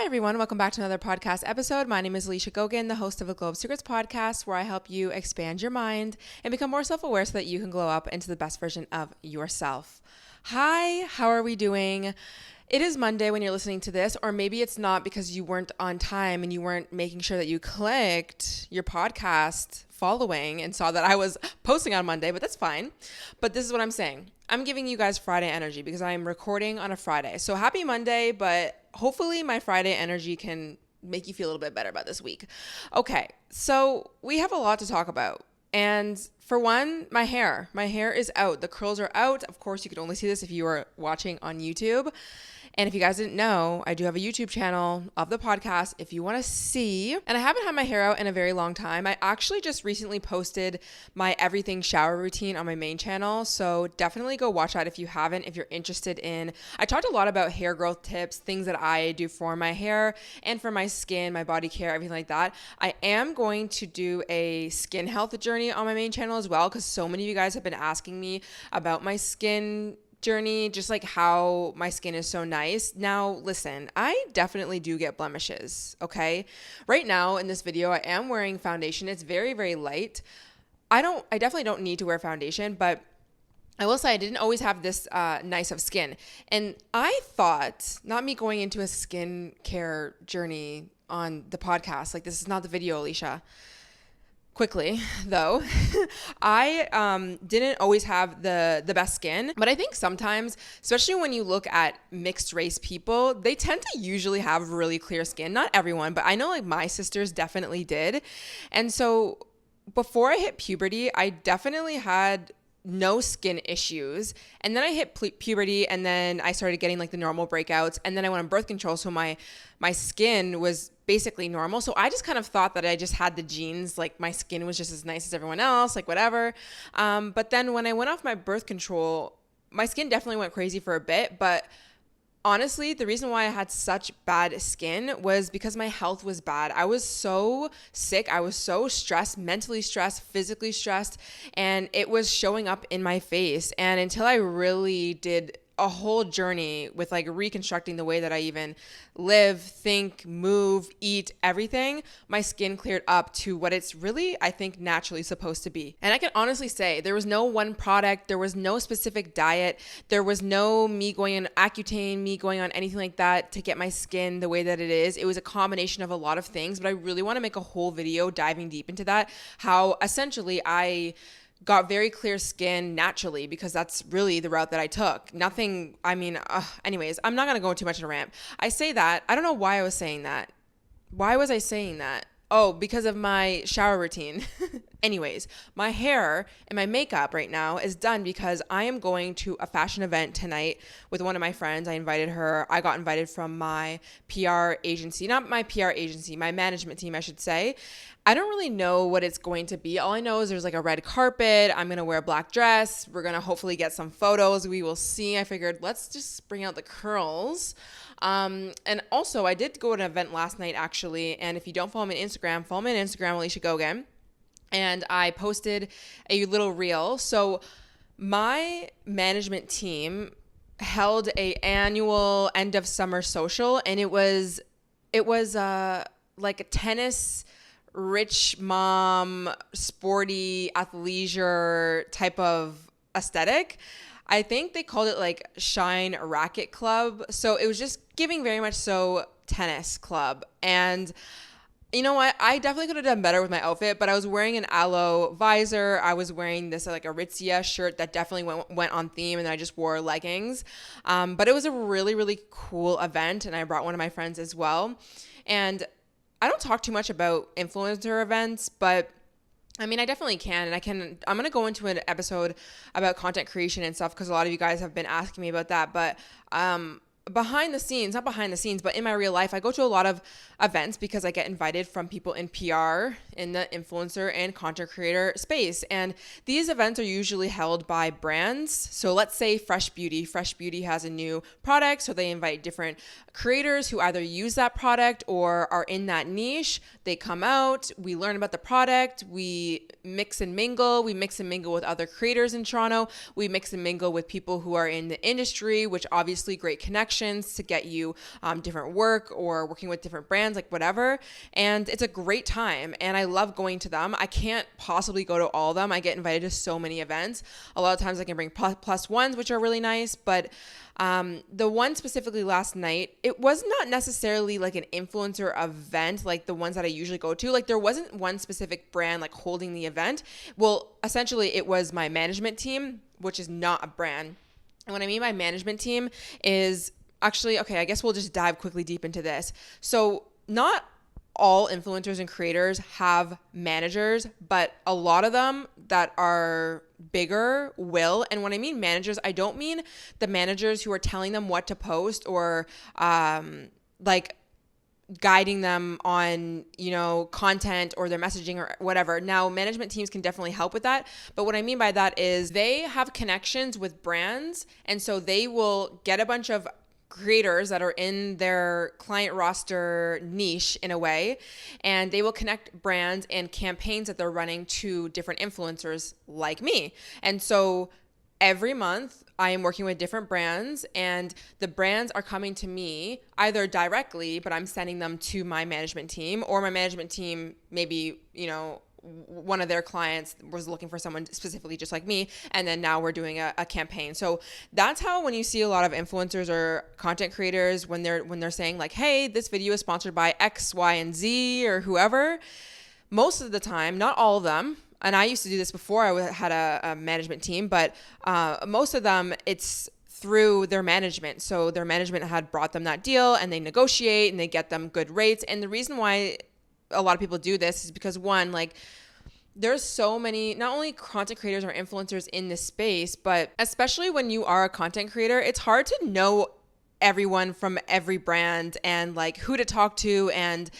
Hi, everyone. Welcome back to another podcast episode. My name is Alicia Gogan, the host of the Glow of Secrets podcast, where I help you expand your mind and become more self-aware so that you can glow up into the best version of yourself. Hi, how are we doing? It is Monday when you're listening to this, or maybe it's not because you weren't on time and you weren't making sure that you clicked your podcast following and saw that I was posting on Monday, but that's fine. But this is what I'm saying. I'm giving you guys Friday energy because I'm recording on a Friday. So happy Monday, but hopefully my Friday energy can make you feel a little bit better about this week. Okay, so we have a lot to talk about. And for one, my hair is out. The curls are out. Of course, you could only see this if you were watching on YouTube. And if you guys didn't know, I do have a YouTube channel of the podcast if you want to see. And I haven't had my hair out in a very long time. I actually just recently posted my everything shower routine on my main channel. So definitely go watch that if you haven't, if you're interested in. I talked a lot about hair growth tips, things that I do for my hair and for my skin, my body care, everything like that. I am going to do a skin health journey on my main channel as well, because so many of you guys have been asking me about my skin journey, just like how my skin is so nice. Now, listen, I definitely do get blemishes, okay? Right now in this video, I am wearing foundation. It's very, very light. I definitely don't need to wear foundation, but I will say I didn't always have this nice of skin. And I thought, not me going into a skincare journey on the podcast, like this is not the video, Alicia. Quickly, though, I didn't always have the best skin, but I think sometimes, especially when you look at mixed race people, they tend to usually have really clear skin. Not everyone, but I know like my sisters definitely did. And so before I hit puberty, I definitely had no skin issues. And then I hit puberty, and then I started getting like the normal breakouts, and then I went on birth control. So my skin was basically normal. So I just kind of thought that I just had the genes, like my skin was just as nice as everyone else, like whatever. But then when I went off my birth control, my skin definitely went crazy for a bit. But honestly, the reason why I had such bad skin was because my health was bad. I was so sick. I was so stressed, mentally stressed, physically stressed, and it was showing up in my face. And until I really did a whole journey with like reconstructing the way that I even live, think, move, eat, everything, my skin cleared up to what it's really, I think, naturally supposed to be. And I can honestly say there was no one product, there was no specific diet, there was no me going on Accutane, me going on anything like that to get my skin the way that it is. It was a combination of a lot of things, but I really want to make a whole video diving deep into that, how essentially I got very clear skin naturally, because that's really the route that I took. Anyways, I'm not going to go into too much in a rant. I say that, I don't know why I was saying that. Why was I saying that? Oh, because of my shower routine. Anyways, my hair and my makeup right now is done because I am going to a fashion event tonight with one of my friends. I invited her. I got invited from my PR agency, not my PR agency, my management team, I should say. I don't really know what it's going to be. All I know is there's like a red carpet. I'm going to wear a black dress. We're going to hopefully get some photos. We will see. I figured let's just bring out the curls. And also I did go to an event last night actually. And if you don't follow me on Instagram, Alicia Gogan. And I posted a little reel. So my management team held a annual end of summer social, and it was like a tennis rich mom, sporty athleisure type of aesthetic. I think they called it like Shine Racket Club. So it was just giving very much so tennis club. And you know what? I definitely could have done better with my outfit, but I was wearing an aloe visor. I was wearing this like Aritzia shirt that definitely went on theme, and then I just wore leggings. But it was a really, really cool event, and I brought one of my friends as well. And I don't talk too much about influencer events, but I mean, I definitely can. And I'm going to go into an episode about content creation and stuff, because a lot of you guys have been asking me about that. But not behind the scenes, but in my real life, I go to a lot of events because I get invited from people in PR, in the influencer and content creator space. And these events are usually held by brands. So let's say Fresh Beauty has a new product. So they invite different creators who either use that product or are in that niche. They come out, we learn about the product, we mix and mingle with other creators in Toronto. We mix and mingle with people who are in the industry, which obviously great connections. connections to get you different work or working with different brands, like whatever. And it's a great time. And I love going to them. I can't possibly go to all of them. I get invited to so many events. A lot of times I can bring plus ones, which are really nice. But the one specifically last night, it was not necessarily like an influencer event like the ones that I usually go to. Like there wasn't one specific brand like holding the event. Well, essentially it was my management team, which is not a brand. And what I mean by management team is actually, okay, I guess we'll just dive quickly deep into this. So not all influencers and creators have managers, but a lot of them that are bigger will. And when I mean managers, I don't mean the managers who are telling them what to post or like guiding them on, content or their messaging or whatever. Now, management teams can definitely help with that. But what I mean by that is they have connections with brands. And so they will get a bunch of creators that are in their client roster niche in a way, and they will connect brands and campaigns that they're running to different influencers like me. And so every month I am working with different brands, and the brands are coming to me either directly, but I'm sending them to my management team, or my management team maybe, one of their clients was looking for someone specifically just like me, and then now we're doing a campaign. So that's how, when you see a lot of influencers or content creators, when they're saying like, hey, this video is sponsored by X, Y, and Z or whoever, most of the time, not all of them, and I used to do this before I had a management team, but most of them, it's through their management. So their management had brought them that deal, and they negotiate and they get them good rates. And the reason why a lot of people do this is because, one, like, there's so many, not only content creators or influencers in this space, but especially when you are a content creator, it's hard to know everyone from every brand and like who to talk to, and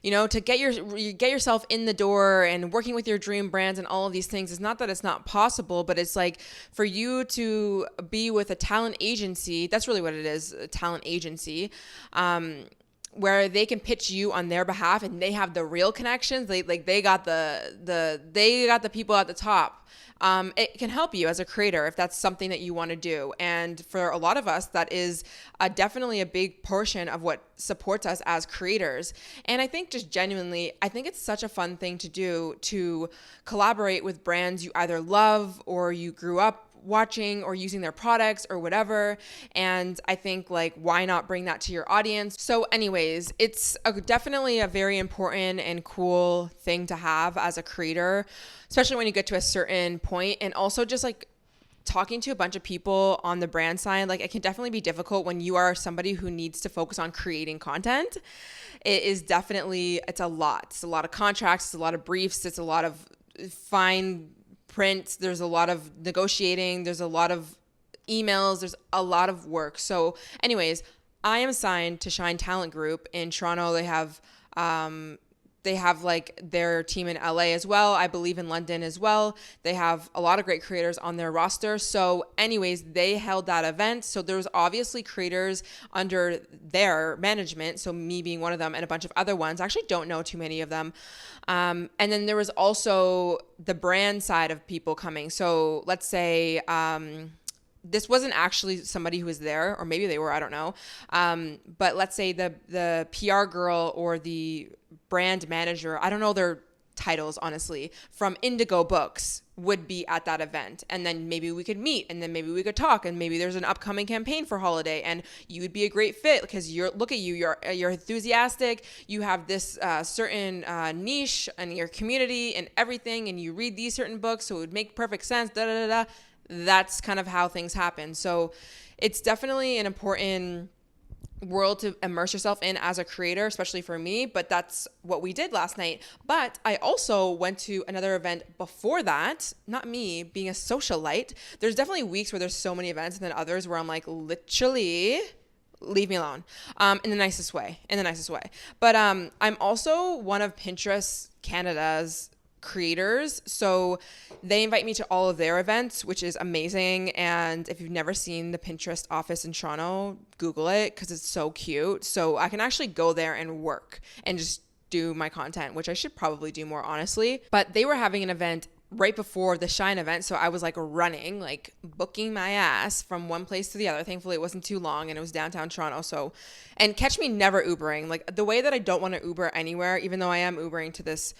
to get yourself in the door and working with your dream brands and all of these things. It's not that it's not possible, but it's like for you to be with a talent agency, that's really what it is, a talent agency, where they can pitch you on their behalf, and they have the real connections. They got the people at the top. It can help you as a creator if that's something that you want to do. And for a lot of us, that is definitely a big portion of what supports us as creators. And I think just genuinely, I think it's such a fun thing to do, to collaborate with brands you either love or you grew up watching or using their products or whatever. And I think, like, why not bring that to your audience? So anyways, it's definitely a very important and cool thing to have as a creator, especially when you get to a certain point. And also just like talking to a bunch of people on the brand side, like, it can definitely be difficult when you are somebody who needs to focus on creating content. It's a lot. It's a lot of contracts, it's a lot of briefs, it's a lot of fine print, there's a lot of negotiating, there's a lot of emails, there's a lot of work. So anyways, I am assigned to Shine Talent Group in Toronto. They have like their team in LA as well. I believe in London as well. They have a lot of great creators on their roster. So anyways, they held that event. So there's obviously creators under their management. So me being one of them and a bunch of other ones. I actually don't know too many of them. And then there was also the brand side of people coming. So let's say, this wasn't actually somebody who was there, or maybe they were, I don't know. But let's say the PR girl or the brand manager, I don't know their titles, honestly, from Indigo Books would be at that event. And then maybe we could meet, and then maybe we could talk, and maybe there's an upcoming campaign for holiday, and you would be a great fit because you're enthusiastic, you have this certain niche and your community and everything, and you read these certain books, so it would make perfect sense, That's kind of how things happen. So it's definitely an important world to immerse yourself in as a creator, especially for me, but that's what we did last night. But I also went to another event before that, not me being a socialite. There's definitely weeks where there's so many events, and then others where I'm like, literally, leave me alone, in the nicest way. But I'm also one of Pinterest Canada's creators, so they invite me to all of their events, which is amazing. And if you've never seen the Pinterest office in Toronto, Google it because it's so cute. So I can actually go there and work and just do my content, which I should probably do more, honestly. But they were having an event right before the Shine event. So I was like running, like booking my ass from one place to the other. Thankfully, it wasn't too long and it was downtown Toronto. So, and catch me never Ubering. Like the way that I don't want to Uber anywhere, even though I am Ubering to this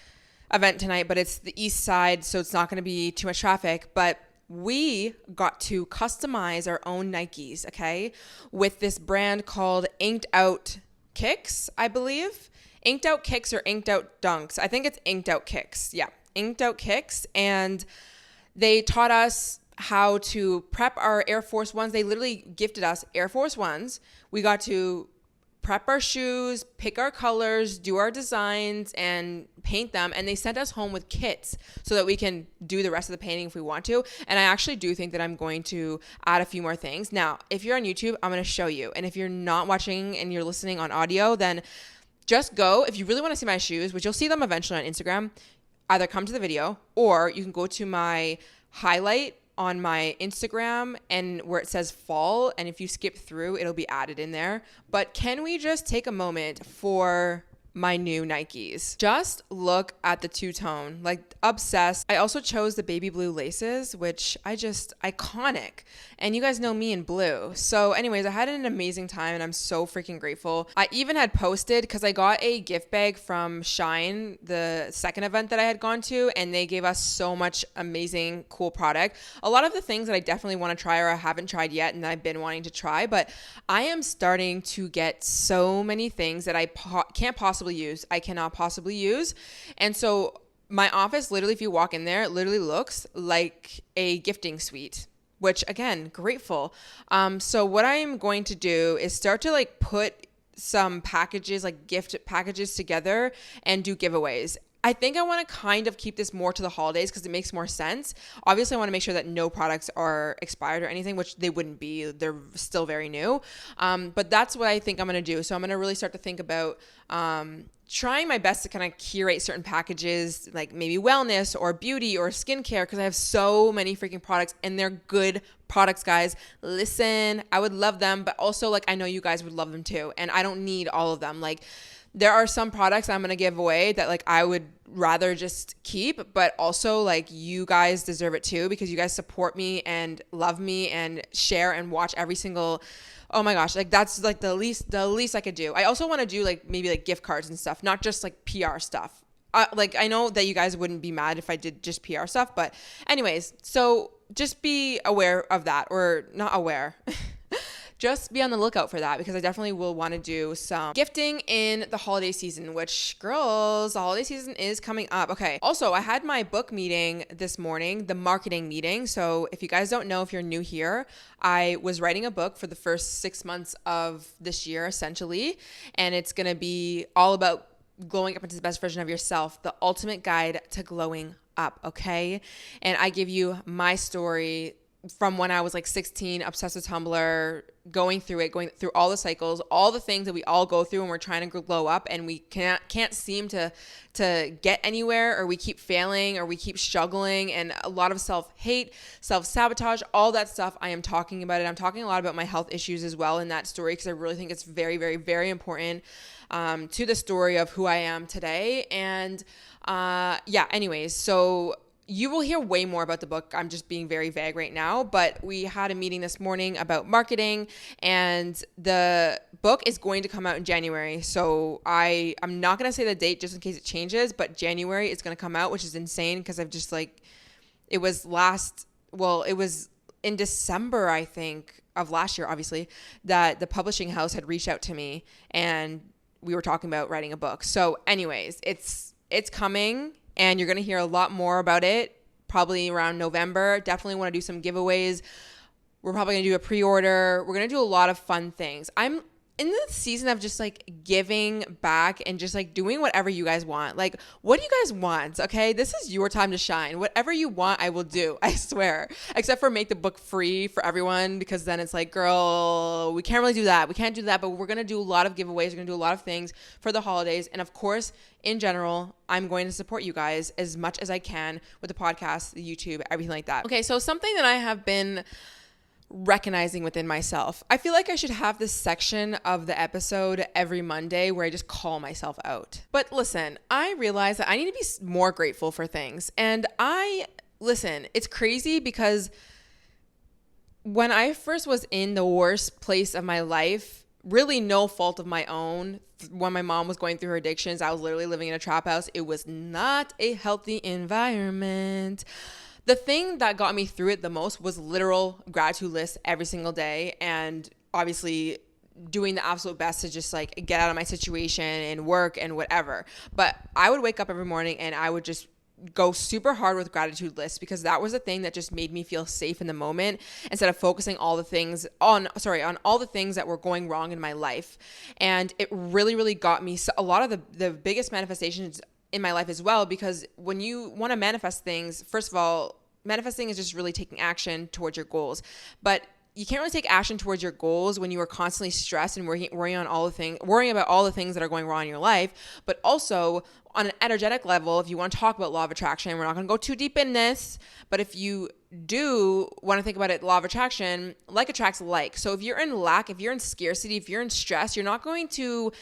event tonight, but it's the east side. So it's not going to be too much traffic. But we got to customize our own Nikes, okay, with this brand called Inked Out Kicks, I believe. Inked Out Kicks or Inked Out Dunks. I think it's Inked Out Kicks. Yeah, Inked Out Kicks. And they taught us how to prep our Air Force Ones. They literally gifted us Air Force Ones. We got to prep our shoes, pick our colors, do our designs, and paint them. And they sent us home with kits so that we can do the rest of the painting if we want to. And I actually do think that I'm going to add a few more things. Now, if you're on YouTube, I'm going to show you. And if you're not watching and you're listening on audio, then just go. If you really want to see my shoes, which you'll see them eventually on Instagram, either come to the video or you can go to my highlight on my Instagram and where it says fall. And if you skip through, it'll be added in there. But can we just take a moment for my new Nikes? Just look at the two-tone, like obsessed. I also chose the baby blue laces, which iconic. And you guys know me in blue. So anyways, I had an amazing time and I'm so freaking grateful. I even had posted, because I got a gift bag from Shine, the second event that I had gone to, and they gave us so much amazing, cool product. A lot of the things that I definitely want to try or I haven't tried yet and I've been wanting to try, but I am starting to get so many things that I can't possibly use. I cannot possibly use. And so my office, literally, if you walk in there, it literally looks like a gifting suite, which again, grateful. So what I'm going to do is start to like put some packages, like gift packages together and do giveaways. I think I want to kind of keep this more to the holidays because it makes more sense. Obviously, I want to make sure that no products are expired or anything, which they wouldn't be. They're still very new. But that's what I think I'm going to do. So I'm going to really start to think about trying my best to kind of curate certain packages, like maybe wellness or beauty or skincare, because I have so many freaking products and they're good products, guys. Listen, I would love them, but also like I know you guys would love them too. And I don't need all of them. Like, there are some products I'm going to give away that like I would rather just keep, but also like you guys deserve it too, because you guys support me and love me and share and watch every single, oh my gosh, like that's like the least I could do. I also want to do like maybe like gift cards and stuff, not just like PR stuff. Like I know that you guys wouldn't be mad if I did just PR stuff, but anyways, so just be aware of that, or not aware. Just be on the lookout for that, because I definitely will want to do some gifting in the holiday season, which, girls, the holiday season is coming up. Okay. Also, I had my book meeting this morning, the marketing meeting. So if you guys don't know, if you're new here, I was writing a book for the first 6 months of this year, essentially. And it's going to be all about glowing up into the best version of yourself, the ultimate guide to glowing up. Okay. And I give you my story from when I was like 16, obsessed with Tumblr, going through all the cycles, all the things that we all go through when we're trying to glow up and we can't seem to get anywhere, or we keep failing, or we keep struggling, and a lot of self-hate, self-sabotage, all that stuff. I am talking about it. I'm talking a lot about my health issues as well in that story, because I really think it's very, very, very important to the story of who I am today. And anyways, so you will hear way more about the book. I'm just being very vague right now, but we had a meeting this morning about marketing, and the book is going to come out in January. So I'm not going to say the date just in case it changes, but January it's going to come out, which is insane, because I've just like, it was in December, I think, of last year, obviously, that the publishing house had reached out to me and we were talking about writing a book. So anyways, it's coming. And you're going to hear a lot more about it probably around November. Definitely want to do some giveaways. We're probably going to do a pre-order. We're going to do a lot of fun things. I'm in the season of just like giving back and just like doing whatever you guys want. Like, what do you guys want? Okay, this is your time to shine. Whatever you want, I will do. I swear. Except for make the book free for everyone, because then it's like, girl, we can't really do that. We can't do that, but we're going to do a lot of giveaways. We're going to do a lot of things for the holidays. And of course, in general, I'm going to support you guys as much as I can with the podcast, the YouTube, everything like that. Okay, so something that I have been recognizing within myself. I feel like I should have this section of the episode every Monday where I just call myself out. But listen, I realize that I need to be more grateful for things. And I listen, it's crazy because when I first was in the worst place of my life, really no fault of my own, when my mom was going through her addictions, I was literally living in a trap house. It was not a healthy environment. The thing that got me through it the most was literal gratitude lists every single day, and obviously doing the absolute best to just like get out of my situation and work and whatever. But I would wake up every morning and I would just go super hard with gratitude lists, because that was the thing that just made me feel safe in the moment, instead of focusing all the things on all the things that were going wrong in my life. And it really, really got me a lot of the biggest manifestations in my life as well, because when you want to manifest things, first of all, manifesting is just really taking action towards your goals. But you can't really take action towards your goals when you are constantly stressed and worrying about all the things that are going wrong in your life. But also on an energetic level, if you want to talk about law of attraction, we're not going to go too deep in this, but if you do want to think about it, law of attraction, like attracts like. So if you're in lack, if you're in scarcity, if you're in stress, you're not going to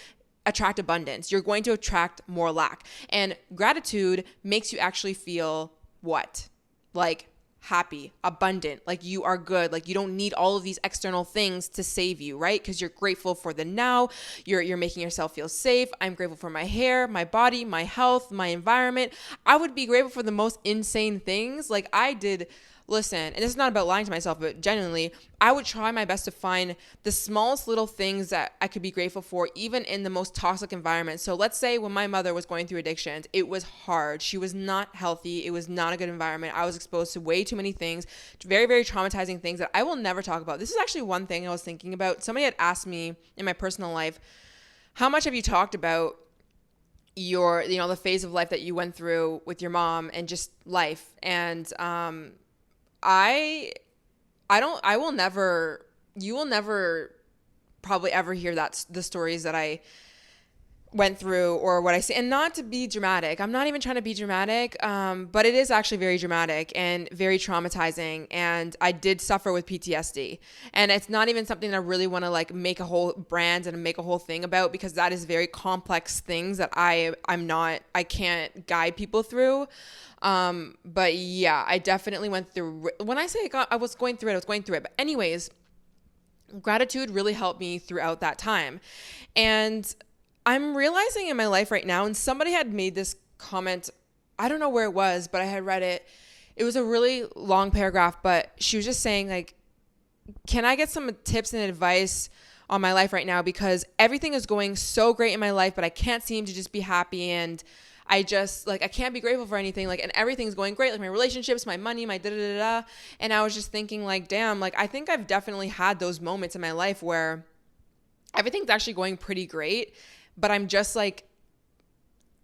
attract abundance. You're going to attract more lack. And gratitude makes you actually feel what? Like happy, abundant, like you are good, like you don't need all of these external things to save you, right? Because you're grateful for the now, you're making yourself feel safe. I'm grateful for my hair, my body, my health, my environment. I would be grateful for the most insane things. Like I did, listen, and this is not about lying to myself, but genuinely, I would try my best to find the smallest little things that I could be grateful for, even in the most toxic environment. So let's say when my mother was going through addictions, it was hard. She was not healthy. It was not a good environment. I was exposed to way too many things, very, very traumatizing things that I will never talk about. This is actually one thing I was thinking about. Somebody had asked me in my personal life, how much have you talked about the phase of life that you went through with your mom and just life? And, you will never probably ever hear the stories that I went through or what I say. And not to be dramatic, I'm not even trying to be dramatic, but it is actually very dramatic and very traumatizing. And I did suffer with PTSD, and it's not even something that I really want to like make a whole brand and make a whole thing about, because that is very complex things that I can't guide people through. But yeah, I definitely went through, when I say I was going through it. But anyways, gratitude really helped me throughout that time. And I'm realizing in my life right now, and somebody had made this comment, I don't know where it was, but I had read it. It was a really long paragraph, but she was just saying like, can I get some tips and advice on my life right now? Because everything is going so great in my life, but I can't seem to just be happy. And I just like, I can't be grateful for anything. Like, and everything's going great. Like my relationships, my money, my da-da-da-da. And I was just thinking like, damn, like I think I've definitely had those moments in my life where everything's actually going pretty great, but I'm just like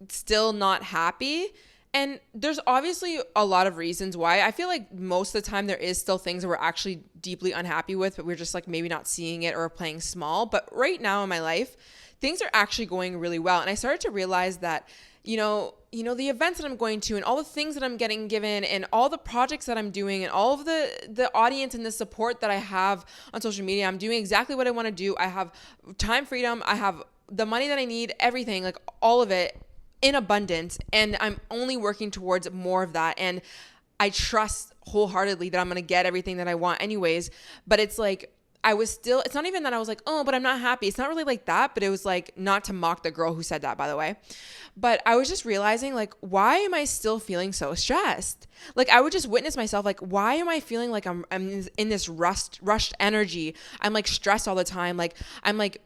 still not happy. And there's obviously a lot of reasons why. I feel like most of the time there is still things that we're actually deeply unhappy with, but we're just like maybe not seeing it or playing small. But right now in my life, things are actually going really well. And I started to realize that, you know, the events that I'm going to and all the things that I'm getting given and all the projects that I'm doing and all of the audience and the support that I have on social media, I'm doing exactly what I want to do. I have time freedom. I have the money that I need, everything, like all of it in abundance. And I'm only working towards more of that. And I trust wholeheartedly that I'm going to get everything that I want anyways. But it's like, it's not even that I was like, oh, but I'm not happy. It's not really like that, but it was like, not to mock the girl who said that, by the way. But I was just realizing like, why am I still feeling so stressed? Like I would just witness myself, like, why am I feeling like I'm in this rushed energy? I'm like stressed all the time. Like I'm like,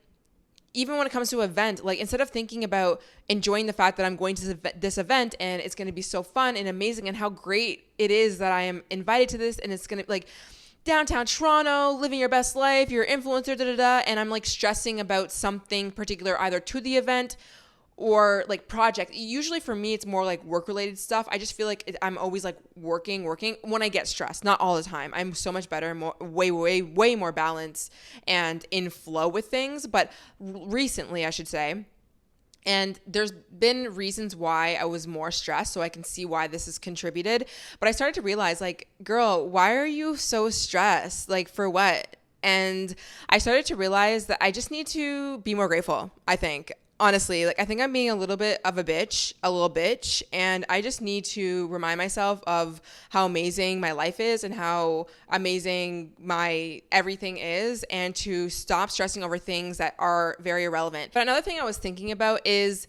even when it comes to an event, like instead of thinking about enjoying the fact that I'm going to this event and it's going to be so fun and amazing and how great it is that I am invited to this, and it's going to like downtown Toronto, living your best life, you're an influencer, and I'm like stressing about something particular, either to the event or like project. Usually for me, it's more like work related stuff. I just feel like I'm always like working when I get stressed, not all the time. I'm so much better, way more balanced and in flow with things. But recently, I should say, and there's been reasons why I was more stressed, so I can see why this has contributed. But I started to realize like, girl, why are you so stressed? Like for what? And I started to realize that I just need to be more grateful, I think. honestly, like I think I'm being a little bitch, and I just need to remind myself of how amazing my life is and how amazing my everything is, and to stop stressing over things that are very irrelevant. But another thing I was thinking about is,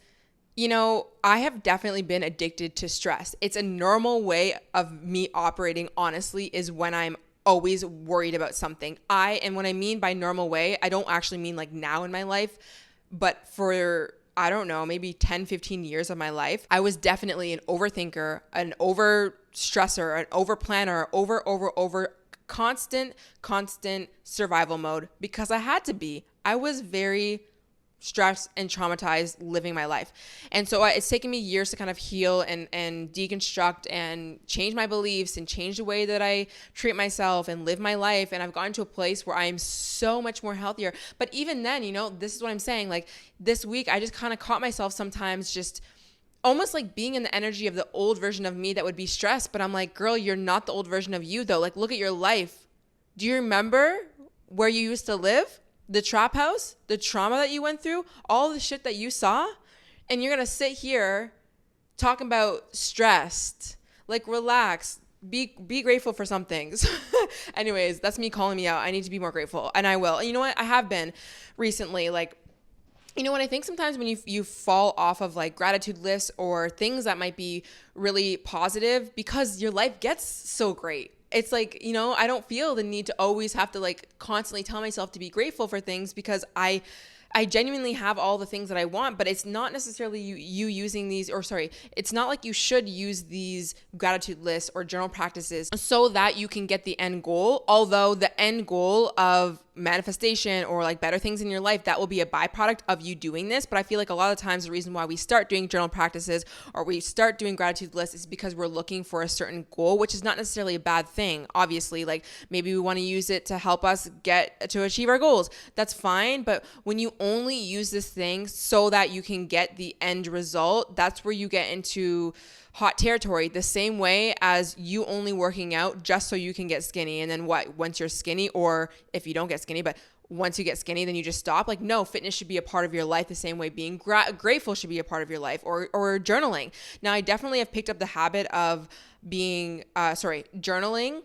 I have definitely been addicted to stress. It's a normal way of me operating, honestly, is when I'm always worried about something. And what I mean by normal way, I don't actually mean like now in my life, but for, I don't know, maybe 10, 15 years of my life, I was definitely an overthinker, an over stressor, an over planner, over constant survival mode, because I had to be. I was very stressed and traumatized living my life. And so it's taken me years to kind of heal and deconstruct and change my beliefs and change the way that I treat myself and live my life. And I've gotten to a place where I'm so much more healthier. But even then, this is what I'm saying. Like this week, I just kind of caught myself sometimes just almost like being in the energy of the old version of me that would be stressed. But I'm like, girl, you're not the old version of you though. Like, look at your life. Do you remember where you used to live? The trap house, the trauma that you went through, all the shit that you saw, and you're going to sit here talking about stressed, like relax, be grateful for some things. Anyways, that's me calling me out. I need to be more grateful, and I will. And you know what? I have been recently, like, what I think sometimes when you fall off of like gratitude lists or things that might be really positive because your life gets so great. It's like, I don't feel the need to always have to like constantly tell myself to be grateful for things, because I genuinely have all the things that I want, but it's not necessarily you using these, or sorry, it's not like you should use these gratitude lists or journal practices so that you can get the end goal. Although the end goal of manifestation or like better things in your life, that will be a byproduct of you doing this. But I feel like a lot of times the reason why we start doing journal practices or we start doing gratitude lists is because we're looking for a certain goal, which is not necessarily a bad thing. Obviously, like maybe we want to use it to help us get to achieve our goals. That's fine. But when you only use this thing so that you can get the end result, that's where you get into hot territory. The same way as you only working out just so you can get skinny, and then once you're skinny, or if you don't get skinny, but once you get skinny, then you just stop. Like, no, fitness should be a part of your life the same way being grateful should be a part of your life, or journaling. Now, I definitely have picked up the habit of journaling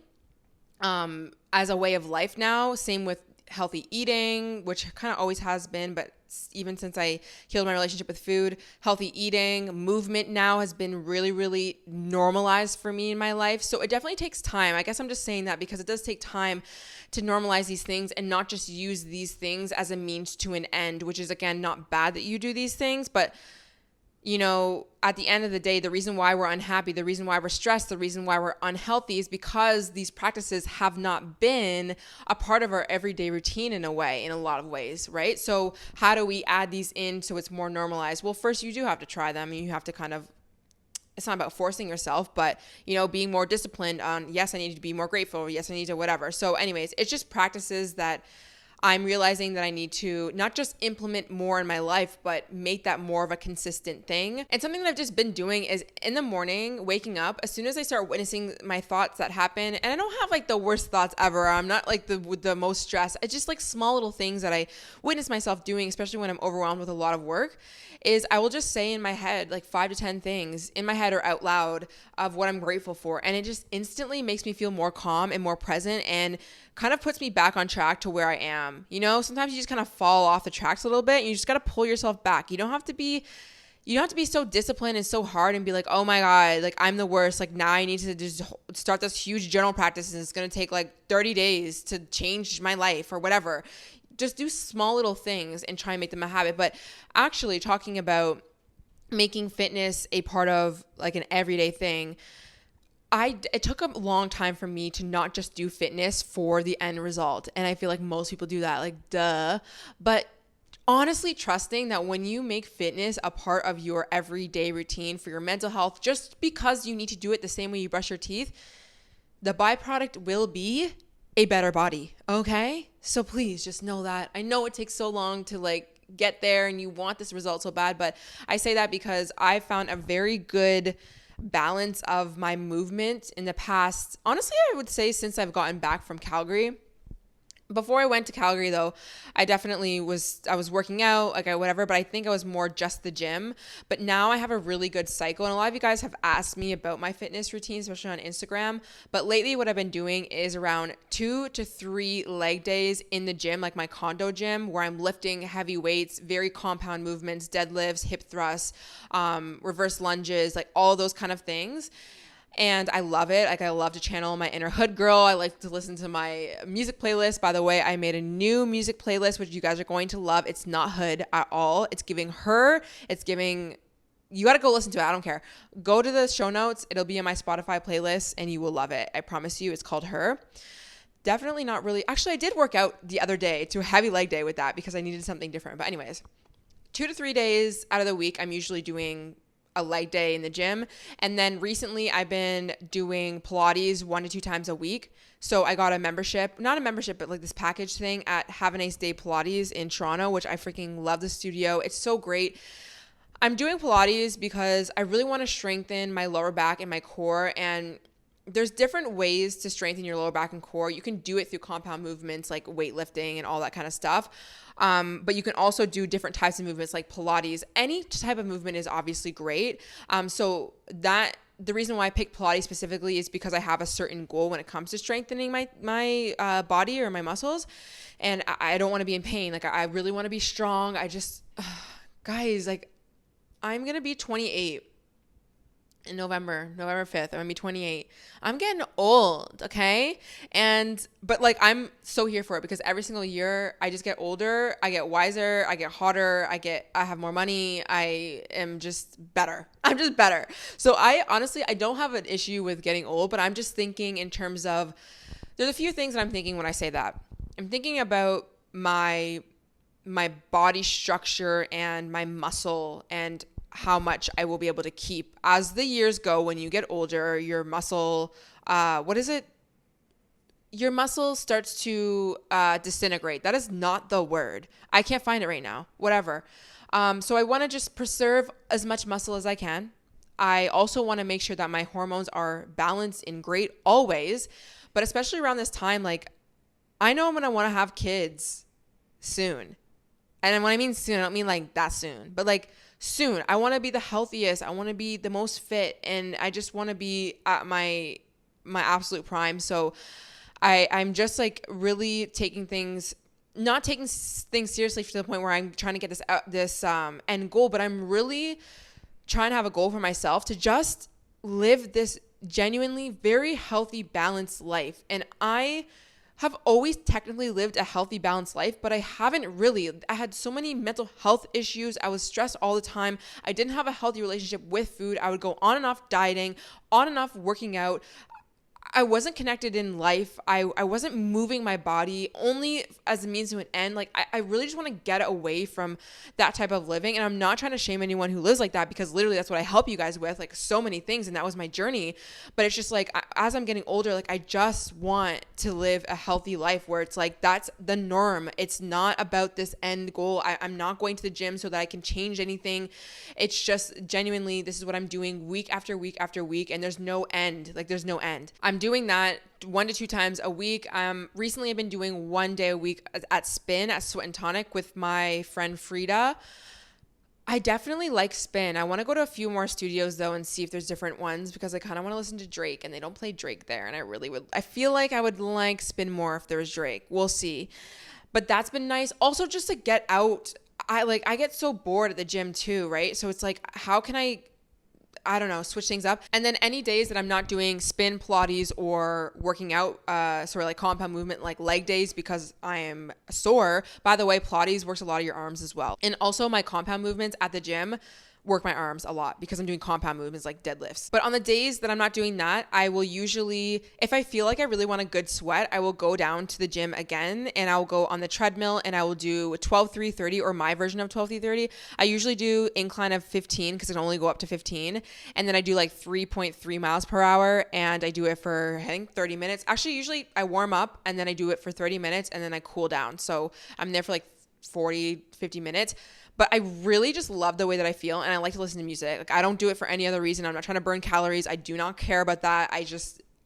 as a way of life now. Same with healthy eating, which kind of always has been, but even since I healed my relationship with food, healthy eating, movement now has been really, really normalized for me in my life. So it definitely takes time. I guess I'm just saying that because it does take time to normalize these things and not just use these things as a means to an end, which is, again, not bad that you do these things, but at the end of the day, the reason why we're unhappy, the reason why we're stressed, the reason why we're unhealthy is because these practices have not been a part of our everyday routine in a lot of ways, right? So how do we add these in so it's more normalized? Well, first you do have to try them, and you have to kind of, it's not about forcing yourself, but, being more disciplined on, yes, I need to be more grateful. Yes, I need to whatever. So anyways, it's just practices that I'm realizing that I need to not just implement more in my life, but make that more of a consistent thing. And something that I've just been doing is in the morning, waking up, as soon as I start witnessing my thoughts that happen, and I don't have like the worst thoughts ever. I'm not like the most stressed. It's just like small little things that I witness myself doing, especially when I'm overwhelmed with a lot of work, is I will just say in my head like 5 to 10 things in my head or out loud of what I'm grateful for. And it just instantly makes me feel more calm and more present, and kind of puts me back on track to where I am. Sometimes you just kind of fall off the tracks a little bit, and you just got to pull yourself back. You don't have to be so disciplined and so hard and be like, oh my God, like I'm the worst. Like now I need to just start this huge journal practice and it's going to take like 30 days to change my life or whatever. Just do small little things and try and make them a habit. But actually talking about making fitness a part of like an everyday thing, it took a long time for me to not just do fitness for the end result. And I feel like most people do that, like duh. But honestly trusting that when you make fitness a part of your everyday routine for your mental health, just because you need to do it the same way you brush your teeth, the byproduct will be a better body, okay? So please just know that. I know it takes so long to like get there and you want this result so bad, but I say that because I found a very good balance of my movement in the past. Honestly, I would say since I've gotten back from Calgary, Before I went to Calgary though, I was working out, like whatever, but I think I was more just the gym. But now I have a really good cycle. And a lot of you guys have asked me about my fitness routine, especially on Instagram. But lately what I've been doing is around 2 to 3 leg days in the gym, like my condo gym, where I'm lifting heavy weights, very compound movements, deadlifts, hip thrusts, reverse lunges, like all those kind of things. And I love it. Like I love to channel my inner hood girl. I like to listen to my music playlist. By the way, I made a new music playlist, which you guys are going to love. It's not hood at all. It's giving, you got to go listen to it. I don't care. Go to the show notes. It'll be in my Spotify playlist and you will love it. I promise you. It's called Her. Definitely not really. Actually, I did work out the other day to a heavy leg day with that because I needed something different. But anyways, 2 to 3 days out of the week, I'm usually doing a leg day in the gym. And then recently I've been doing Pilates 1 to 2 times a week. So I got not a membership, but like this package thing at Have a Nice Day Pilates in Toronto, which I freaking love the studio. It's so great. I'm doing Pilates because I really want to strengthen my lower back and my core. And there's different ways to strengthen your lower back and core. You can do it through compound movements like weightlifting and all that kind of stuff. But you can also do different types of movements like Pilates. Any type of movement is obviously great. So the reason why I picked Pilates specifically is because I have a certain goal when it comes to strengthening my body or my muscles. And I don't want to be in pain. Like I really want to be strong. Guys, like I'm going to be 28. In November 5th, I'm gonna be 28. I'm getting old, okay? But like, I'm so here for it because every single year I just get older, I get wiser, I get hotter, I have more money, I am just better. I'm just better. So I don't have an issue with getting old, but I'm just thinking in terms of, there's a few things that I'm thinking when I say that. I'm thinking about my body structure and my muscle and how much I will be able to keep as the years go. When you get older, your muscle, your muscle starts to disintegrate. That is not the word. I can't find it right now. Whatever. So I want to just preserve as much muscle as I can. I also want to make sure that my hormones are balanced and great always, but especially around this time, like I know I'm going to want to have kids soon. And when I mean soon, I don't mean like that soon, but like soon. I want to be the healthiest. I want to be the most fit. And I just want to be at my absolute prime. So I'm just like really not taking things seriously to the point where I'm trying to get this end goal, but I'm really trying to have a goal for myself to just live this genuinely very healthy, balanced life. And I have always technically lived a healthy, balanced life, but I haven't really. I had so many mental health issues. I was stressed all the time. I didn't have a healthy relationship with food. I would go on and off dieting, on and off working out. I wasn't connected in life. I wasn't moving my body only as a means to an end. Like I really just want to get away from that type of living. And I'm not trying to shame anyone who lives like that because literally that's what I help you guys with, like so many things. And that was my journey. But it's just like, as I'm getting older, like I just want to live a healthy life where it's like, that's the norm. It's not about this end goal. I'm not going to the gym so that I can change anything. It's just genuinely, this is what I'm doing week after week after week. And there's no end. Like there's no end. I'm doing that 1 to 2 times a week. Recently I've been doing 1 day a week at Spin at Sweat and Tonic with my friend Frida. I definitely like Spin. I want to go to a few more studios though and see if there's different ones because I kind of want to listen to Drake and they don't play Drake there. And I feel like I would like Spin more if there was Drake. We'll see. But that's been nice. Also just to get out. I get so bored at the gym too, right? So it's like, how can I don't know, switch things up. And then any days that I'm not doing Spin, Pilates, or working out, sort of like compound movement, like leg days because I am sore. By the way, Pilates works a lot of your arms as well. And also my compound movements at the gym work my arms a lot because I'm doing compound movements like deadlifts. But on the days that I'm not doing that, I will usually, if I feel like I really want a good sweat, I will go down to the gym again and I will go on the treadmill and I will do 12-3-30 or my version of 12-3-30. I usually do incline of 15 because I can only go up to 15. And then I do like 3.3 miles per hour and I do it for, I think 30 minutes. Actually, usually I warm up and then I do it for 30 minutes and then I cool down. So I'm there for like 40, 50 minutes. But I really just love the way that I feel and I like to listen to music. Like I don't do it for any other reason. I'm not trying to burn calories. I do not care about that.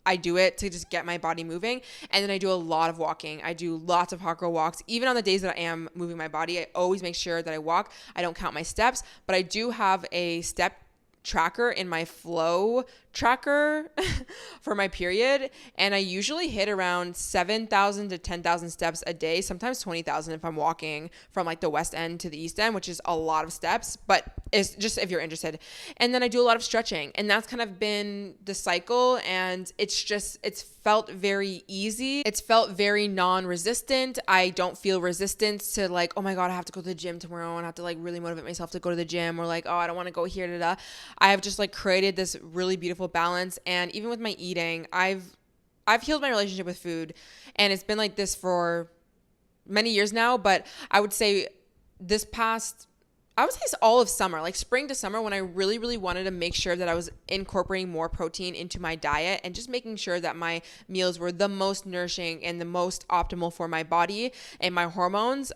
I do it to just get my body moving. And then I do a lot of walking. I do lots of hot girl walks. Even on the days that I am moving my body, I always make sure that I walk. I don't count my steps, but I do have a step tracker in my flow tracker for my period, and I usually hit around 7,000 to 10,000 steps a day, sometimes 20,000 if I'm walking from like the west end to the east end, which is a lot of steps, but it's just if you're interested. And then I do a lot of stretching, and that's kind of been the cycle, and it's felt very easy. It's felt very non-resistant. I don't feel resistance to like, oh my God, I have to go to the gym tomorrow and I have to like really motivate myself to go to the gym, or like, oh, I don't want to go here, I have just like created this really beautiful balance. And even with my eating, I've healed my relationship with food, and it's been like this for many years now. But I would say it's all of summer, like spring to summer, when I really, really wanted to make sure that I was incorporating more protein into my diet and just making sure that my meals were the most nourishing and the most optimal for my body and my hormones.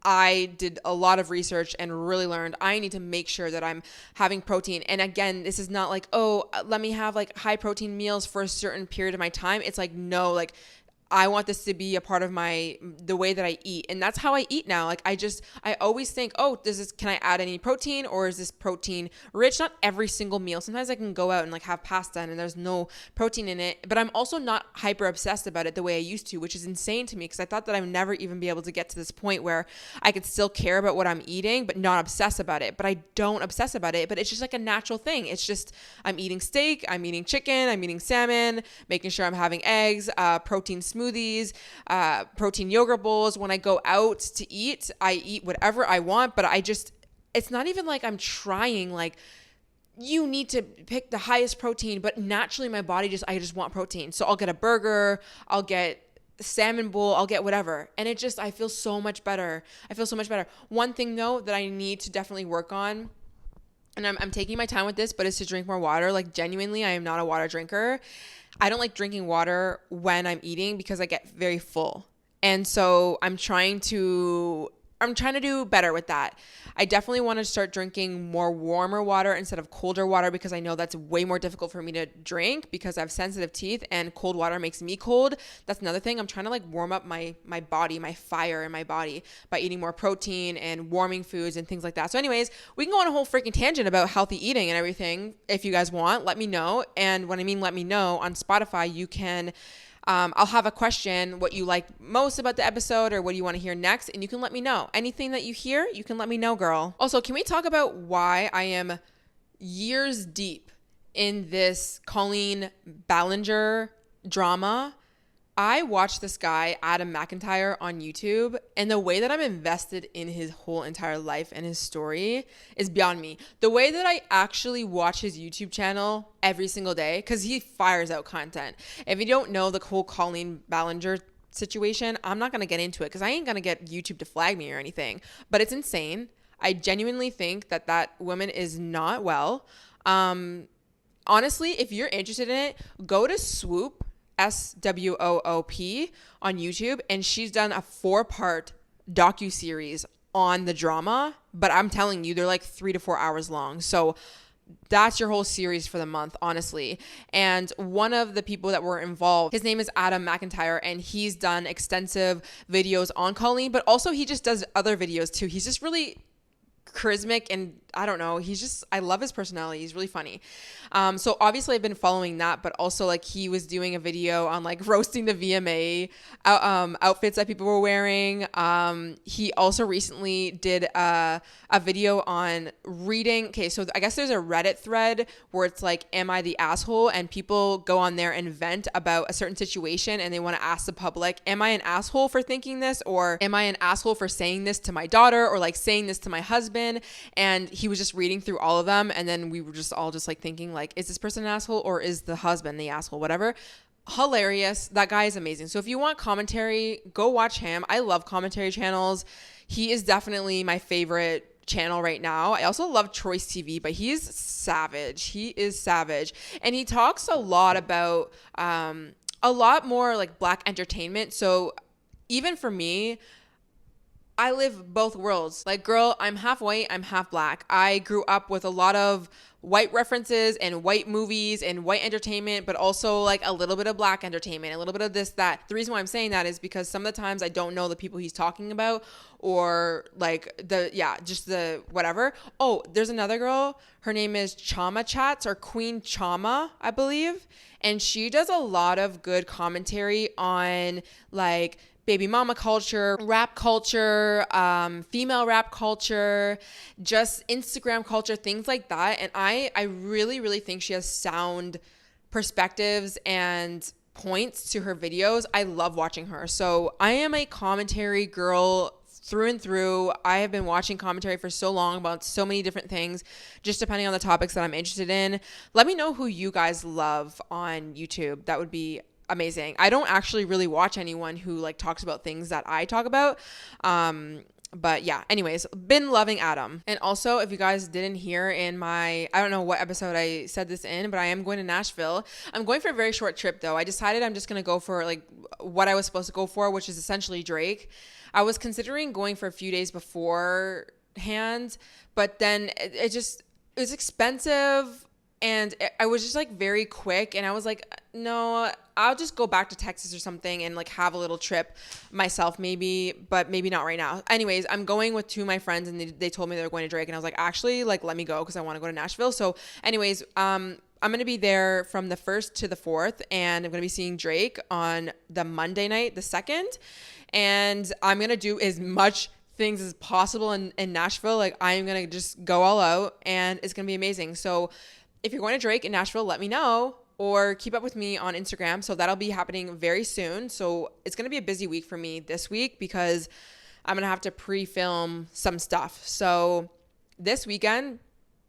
I did a lot of research and really learned I need to make sure that I'm having protein. And again, this is not like, oh, let me have like high protein meals for a certain period of my time. It's like, no, like I want this to be a part of the way that I eat. And that's how I eat now. Like I always think, oh, can I add any protein, or is this protein rich? Not every single meal. Sometimes I can go out and like have pasta and there's no protein in it, but I'm also not hyper obsessed about it the way I used to, which is insane to me, because I thought that I would never even be able to get to this point where I could still care about what I'm eating, but not obsess about it. But I don't obsess about it, but it's just like a natural thing. It's just, I'm eating steak, I'm eating chicken, I'm eating salmon, making sure I'm having eggs, protein smoothies, protein yogurt bowls. When I go out to eat, I eat whatever I want, but it's not even like I'm trying, like, you need to pick the highest protein, but naturally my body I just want protein. So I'll get a burger, I'll get salmon bowl, I'll get whatever. And I feel so much better. One thing though that I need to definitely work on, and I'm taking my time with this, but it's to drink more water. Like genuinely, I am not a water drinker. I don't like drinking water when I'm eating because I get very full. And so I'm trying to do better with that. I definitely want to start drinking more warmer water instead of colder water, because I know that's way more difficult for me to drink because I have sensitive teeth and cold water makes me cold. That's another thing. I'm trying to like warm up my body, my fire in my body, by eating more protein and warming foods and things like that. So anyways, we can go on a whole freaking tangent about healthy eating and everything. If you guys want, let me know. And when I mean let me know, on Spotify, you can I'll have a question, what you like most about the episode or what do you want to hear next, and you can let me know. Anything that you hear, you can let me know, girl. Also, can we talk about why I am years deep in this Colleen Ballinger drama? I watched this guy, Adam McIntyre, on YouTube, and the way that I'm invested in his whole entire life and his story is beyond me. The way that I actually watch his YouTube channel every single day, because he fires out content. If you don't know the whole Colleen Ballinger situation, I'm not going to get into it because I ain't going to get YouTube to flag me or anything, but it's insane. I genuinely think that woman is not well. Honestly, if you're interested in it, go to Swoop, SWOOP, on YouTube, and she's done a 4-part docu-series on the drama, but I'm telling you, they're like 3 to 4 hours long. So that's your whole series for the month, honestly. And one of the people that were involved, his name is Adam McIntyre, and he's done extensive videos on Colleen, but also he just does other videos too. He's just really charismatic, and I don't know, I love his personality. He's really funny. So obviously I've been following that, but also like he was doing a video on like roasting the VMA outfits that people were wearing. He also recently did a video on reading. Okay, so I guess there's a Reddit thread where it's like, am I the asshole? And people go on there and vent about a certain situation, and they want to ask the public, am I an asshole for thinking this? Or am I an asshole for saying this to my daughter, or like saying this to my husband? And he was just reading through all of them, and then we were just all just like thinking like, is this person an asshole or is the husband the asshole? Whatever. Hilarious. That guy is amazing. So if you want commentary, go watch him. I love commentary channels. He is definitely my favorite channel right now. I also love Choice TV, but he is savage. And he talks a lot about a lot more like Black entertainment. So even for me, I live both worlds. Like, girl, I'm half white, I'm half black. I grew up with a lot of white references and white movies and white entertainment, but also like a little bit of black entertainment, a little bit of this, that. The reason why I'm saying that is because some of the times I don't know the people he's talking about, or like just the whatever. Oh, there's another girl. Her name is Chama Chats, or Queen Chama, I believe. And she does a lot of good commentary on like baby mama culture, rap culture, female rap culture, just Instagram culture, things like that. And I really, really think she has sound perspectives and points to her videos. I love watching her. So I am a commentary girl through and through. I have been watching commentary for so long about so many different things, just depending on the topics that I'm interested in. Let me know who you guys love on YouTube. That would be amazing. I don't actually really watch anyone who like talks about things that I talk about. But yeah, anyways, been loving Adam. And also, if you guys didn't hear in I don't know what episode I said this in, but I am going to Nashville. I'm going for a very short trip though. I decided I'm just going to go for like what I was supposed to go for, which is essentially Drake. I was considering going for a few days beforehand, but then it was expensive. And I was just like very quick, and I was like, no, I'll just go back to Texas or something and like have a little trip myself maybe, but maybe not right now. Anyways, I'm going with two of my friends, and they told me they were going to Drake, and I was like, actually, like, let me go because I want to go to Nashville. So anyways, I'm going to be there from the 1st to the 4th, and I'm going to be seeing Drake on the Monday night, the 2nd, and I'm going to do as much things as possible in Nashville. Like, I'm going to just go all out, and it's going to be amazing. So if you're going to Drake in Nashville, let me know, or keep up with me on Instagram. So that'll be happening very soon. So it's going to be a busy week for me this week because I'm going to have to pre-film some stuff. So this weekend,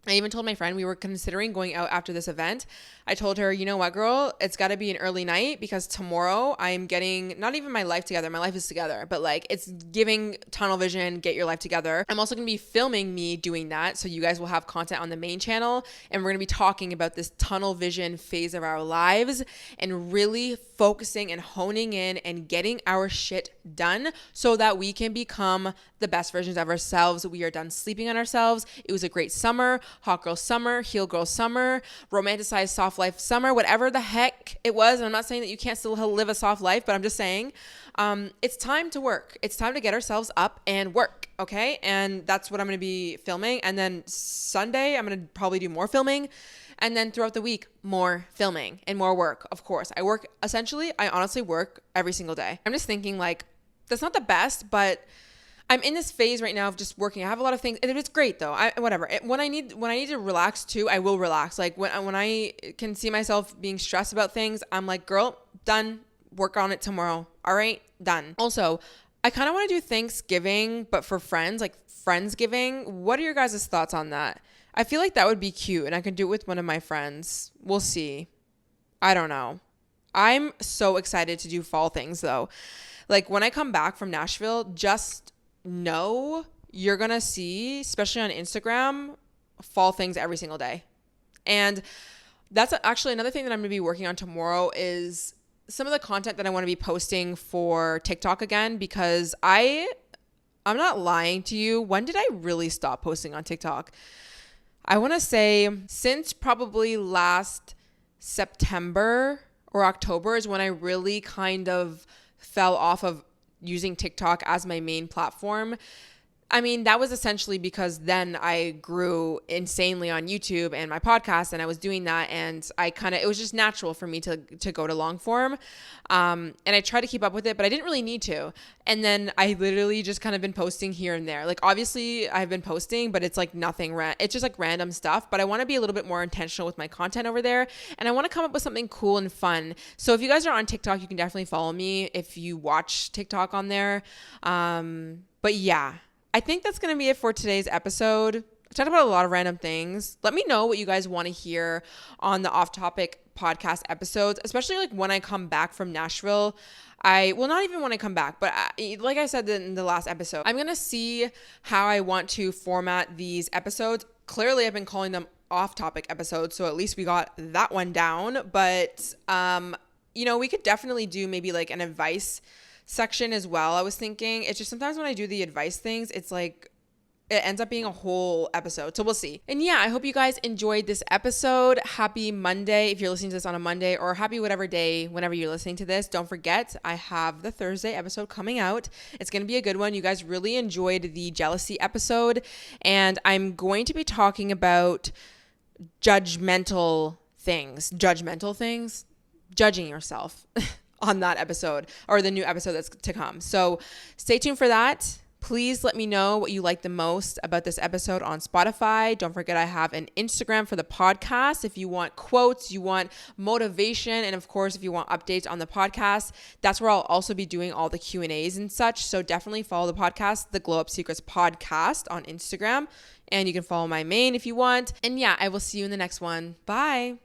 I even told my friend we were considering going out after this event. I told her, you know what, girl, it's got to be an early night because tomorrow I'm getting not even my life together. My life is together, but like it's giving tunnel vision, get your life together. I'm also going to be filming me doing that. So you guys will have content on the main channel, and we're going to be talking about this tunnel vision phase of our lives and really focusing and honing in and getting our shit done so that we can become the best versions of ourselves. We are done sleeping on ourselves. It was a great summer. Hot girl summer, heel girl summer, romanticized soft life summer, whatever the heck it was. And I'm not saying that you can't still live a soft life, but I'm just saying it's time to work. It's time to get ourselves up and work, okay? And that's what I'm going to be filming. And then Sunday, I'm going to probably do more filming. And then throughout the week, more filming and more work, of course. I honestly work every single day. I'm just thinking like, that's not the best, but I'm in this phase right now of just working. I have a lot of things, and it's great though. When I need to relax too, I will relax. Like when I can see myself being stressed about things, I'm like, girl, done. Work on it tomorrow. All right, done. Also, I kind of want to do Thanksgiving, but for friends, like Friendsgiving. What are your guys' thoughts on that? I feel like that would be cute, and I could do it with one of my friends. We'll see. I don't know. I'm so excited to do fall things though. Like when I come back from Nashville, just know you're gonna see, especially on Instagram, fall things every single day. And that's actually another thing that I'm gonna be working on tomorrow is some of the content that I want to be posting for TikTok again, because I'm not lying to you. When did I really stop posting on TikTok? I want to say since probably last September or October is when I really kind of fell off of using TikTok as my main platform. I mean, that was essentially because then I grew insanely on YouTube and my podcast, and I was doing that, and it was just natural for me to go to long form. And I tried to keep up with it, but I didn't really need to. And then I literally just kind of been posting here and there. Like obviously I've been posting, but it's like nothing, it's just like random stuff, but I want to be a little bit more intentional with my content over there. And I want to come up with something cool and fun. So if you guys are on TikTok, you can definitely follow me if you watch TikTok on there. But yeah, I think that's going to be it for today's episode. I talked about a lot of random things. Let me know what you guys want to hear on the off-topic podcast episodes, especially like when I come back from Nashville. Not even when I come back, but like I said in the last episode, I'm going to see how I want to format these episodes. Clearly, I've been calling them off-topic episodes, so at least we got that one down. But, we could definitely do maybe like an advice section as well. I was thinking, it's just sometimes when I do the advice things, it's like, it ends up being a whole episode. So we'll see. And yeah, I hope you guys enjoyed this episode. Happy Monday if you're listening to this on a Monday, or happy whatever day whenever you're listening to this. Don't forget, I have the Thursday episode coming out. It's going to be a good one. You guys really enjoyed the jealousy episode, and I'm going to be talking about judging yourself on that episode, or the new episode that's to come. So stay tuned for that. Please let me know what you like the most about this episode on Spotify. Don't forget, I have an Instagram for the podcast. If you want quotes, you want motivation, and of course, if you want updates on the podcast, that's where I'll also be doing all the Q&As and such. So definitely follow the podcast, the Glow Up Secrets podcast on Instagram. And you can follow my main if you want. And yeah, I will see you in the next one. Bye.